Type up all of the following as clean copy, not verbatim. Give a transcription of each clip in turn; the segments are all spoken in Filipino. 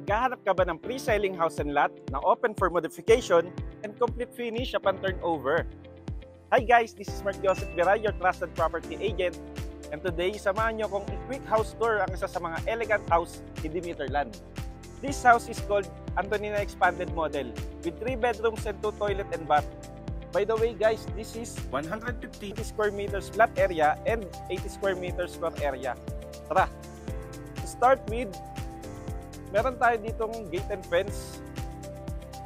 Naghahanap ka ba ng pre-selling house and lot na open for modification and complete finish upon turnover? Hi guys, this is Mark Joseph Vera, your trusted property agent. And today, samahan nyo kong quick house tour ang isa sa mga elegant house in Dimitarland. This house is called Antonina Expanded Model with 3 bedrooms and 2 toilet and bath. By the way guys, this is 150 square meters flat area and 80 square meters floor area. Tara! To start with, meron tayo ditong gate and fence.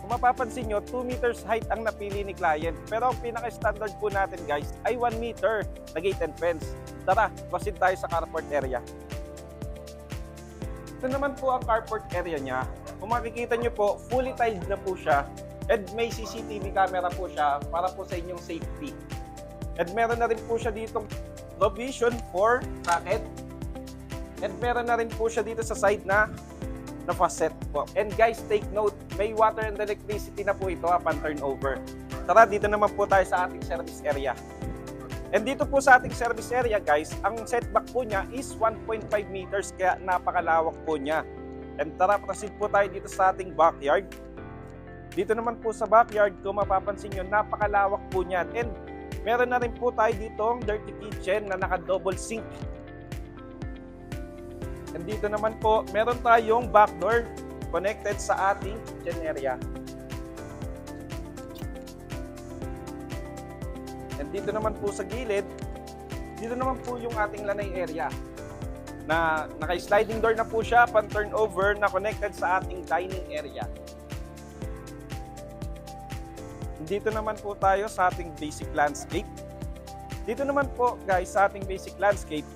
Kung mapapansin nyo, 2 meters height ang napili ni client. Pero ang pinaka-standard po natin guys ay 1 meter na gate and fence. Tara, proceed tayo sa carport area. Ito naman po ang carport area niya. Kung makikita nyo po, fully tiled na po siya. And may CCTV camera po siya para po sa inyong safety. And meron na rin po siya ditong provision for socket. And meron na rin po siya dito sa side na faucet po. And guys, take note, may water and electricity na po ito upon turnover. Tara, dito naman po tayo sa ating service area. And dito po sa ating service area guys, ang setback po niya is 1.5 meters kaya napakalawak po niya. And tara, proceed po tayo dito sa ating backyard. Dito naman po sa backyard, kung mapapansin nyo, napakalawak po niyan. And meron na rin po tayo dito ang dirty kitchen na naka-double sink. And dito naman po, meron tayong back door connected sa ating kitchen area. And dito naman po sa gilid, dito naman po yung ating lanay area na naka-sliding door na po siya upon turnover na connected sa ating dining area. Dito naman po tayo sa ating basic landscape. Dito naman po guys sa ating basic landscape,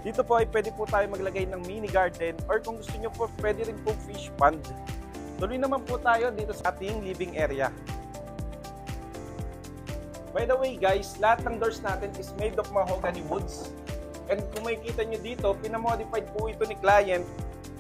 dito po ay pwede po tayo maglagay ng mini garden or kung gusto nyo po pwede rin po fish pond. Tuloy naman po tayo dito sa ating living area. By the way guys, lahat ng doors natin is made of mahogany woods. And kung makikita nyo dito, pinamodified po ito ni client.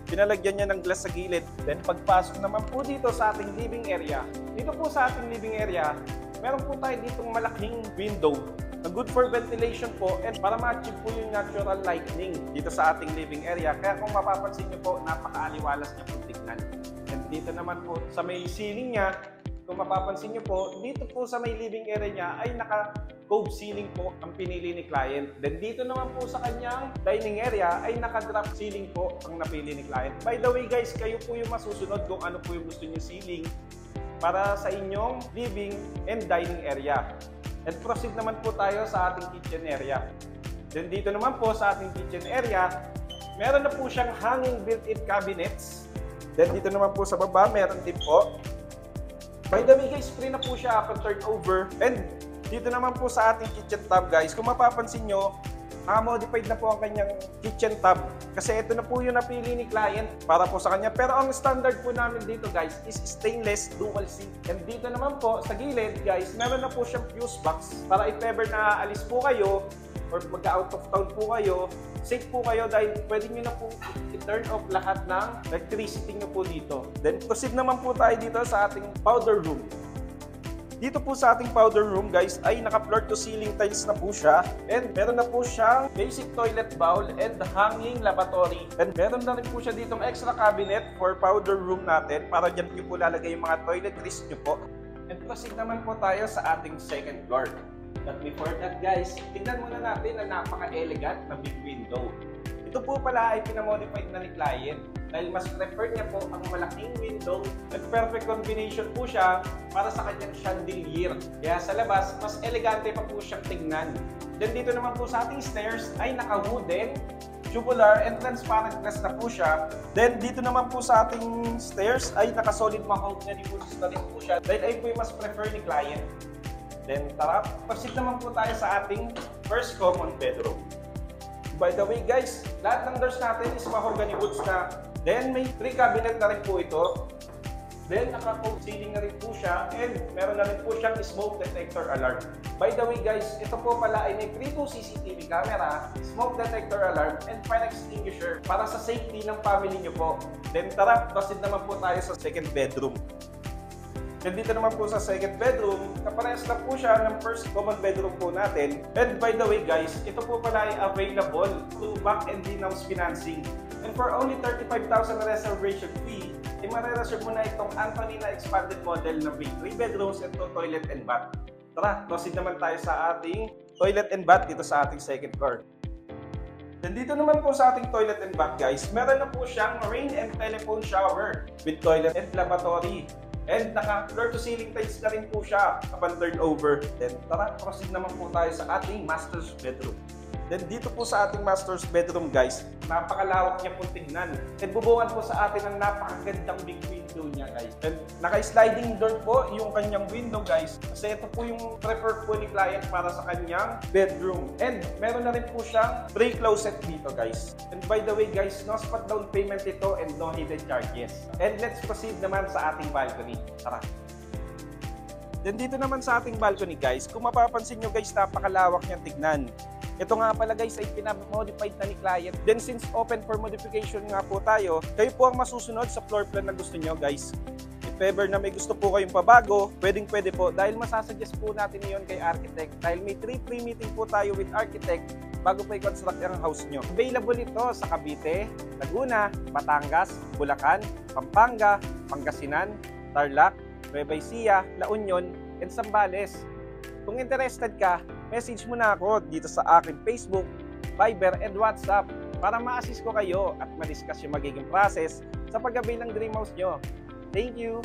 Pinalagyan niya ng glass sa gilid. Then pagpasok naman po dito sa ating living area. Dito po sa ating living area, meron po tayo ditong malaking window na good for ventilation po and para ma-achieve po yung natural lighting dito sa ating living area. Kaya kung mapapansin nyo po, napaka-aliwalas niya po tignan. And dito naman po sa may ceiling niya, kung mapapansin nyo po, dito po sa may living area niya ay naka-cove ceiling po ang pinili ni client. Then dito naman po sa kanyang dining area ay naka-drop ceiling po ang napili ni client. By the way guys, kayo po yung masusunod kung ano po yung gusto nyo ceiling para sa inyong living and dining area. And proceed naman po tayo sa ating kitchen area. Then dito naman po sa ating kitchen area, meron na po siyang hanging built-in cabinets. Then dito naman po sa baba, meron din po. By the way guys, free na po siya upon turnover. And dito naman po sa ating kitchen tub guys, kung mapapansin nyo, modified na po ang kanyang kitchen tub. Kasi ito na po yung napili ni client para po sa kanya. Pero ang standard po namin dito guys is stainless dual sink. And dito naman po sa gilid guys, meron na po siyang fuse box para if ever na aalis po kayo or mag-out of town po kayo, safe po kayo dahil pwede nyo na po i-turn off lahat ng electricity nyo po dito. Then proceed naman po tayo dito sa ating powder room. Dito po sa ating powder room guys ay naka-floor to ceiling tiles na po siya and meron na po siyang basic toilet bowl and hanging lavatory. And meron na rin po siya ditong extra cabinet for powder room natin para dyan nyo po lalagay yung mga toiletries nyo po. And proceed naman po tayo sa ating second floor. But before that guys, tingnan muna natin ang napaka-elegant na big window. Ito po pala ay pinamodified na ni client dahil mas prefer niya po ang malaking window at perfect combination po siya para sa kanyang chandelier. Kaya sa labas, mas elegante pa po siyang tingnan. Then dito naman po sa ating stairs ay naka-wooden, tubular and transparent glass na po siya. Then dito naman po sa ating stairs ay naka-solid mahogany woods na rin po siya dahil ay po yung mas prefer ni client. Then tara, proceed naman po tayo sa ating first common bedroom. By the way guys, lahat ng doors natin is mahogany woods na. Then may 3 cabinet na rin po ito. Then naka-cove ceiling na rin po siya and meron na rin po siyang smoke detector alarm. By the way guys, ito po pala ay may 3-2 CCTV camera, smoke detector alarm and fire extinguisher para sa safety ng family nyo po. Then tara, proceed naman po tayo sa second bedroom. Then dito naman po sa second bedroom, kaparehas lang po siya ng first common bedroom po natin. And by the way guys, ito po pala ay available to back and denounce financing. And for only 35,000 reservation fee, i-reserve mo na itong Antonina Expanded Model na may 3 bedrooms and 2 toilet and bath. Tara, proceed naman tayo sa ating toilet and bath dito sa ating second floor. Then dito naman po sa ating toilet and bath guys, meron na po siyang rain and telephone shower with toilet and lavatory. And naka floor to ceiling tiles na rin po siya upon turnover. Then tara, proceed naman po tayo sa ating master's bedroom. Then dito po sa ating master's bedroom guys, napakalawak niya po tignan. And bubungan po sa atin ang napakagandang big window niya guys. And naka-sliding door po yung kanyang window guys. Kasi ito po yung preferred po ni client para sa kanyang bedroom. And meron na rin po siyang tray closet dito guys. And by the way guys, no spot down payment ito and no hidden charges. And let's proceed naman sa ating balcony. Tara! Then dito naman sa ating balcony guys, kung mapapansin nyo guys, napakalawak niyang tignan. Ito nga pala guys ay pinamodified na ni client. Then since open for modification nga po tayo, kayo po ang masusunod sa floor plan na gusto nyo guys. If ever na may gusto po kayong pabago, pwede po dahil masasuggest po natin yon kay architect. Dahil may 3 pre-meeting po tayo with architect bago po i-construct ang house nyo. Available ito sa Cavite, Laguna, Batangas, Bulacan, Pampanga, Pangasinan, Tarlac, Nueva Ecija, La Union, and Zambales. Kung interested ka, message mo na ako dito sa aking Facebook, Viber, and WhatsApp para ma-assist ko kayo at ma-discuss yung magiging process sa pag-avail ng dream house nyo. Thank you!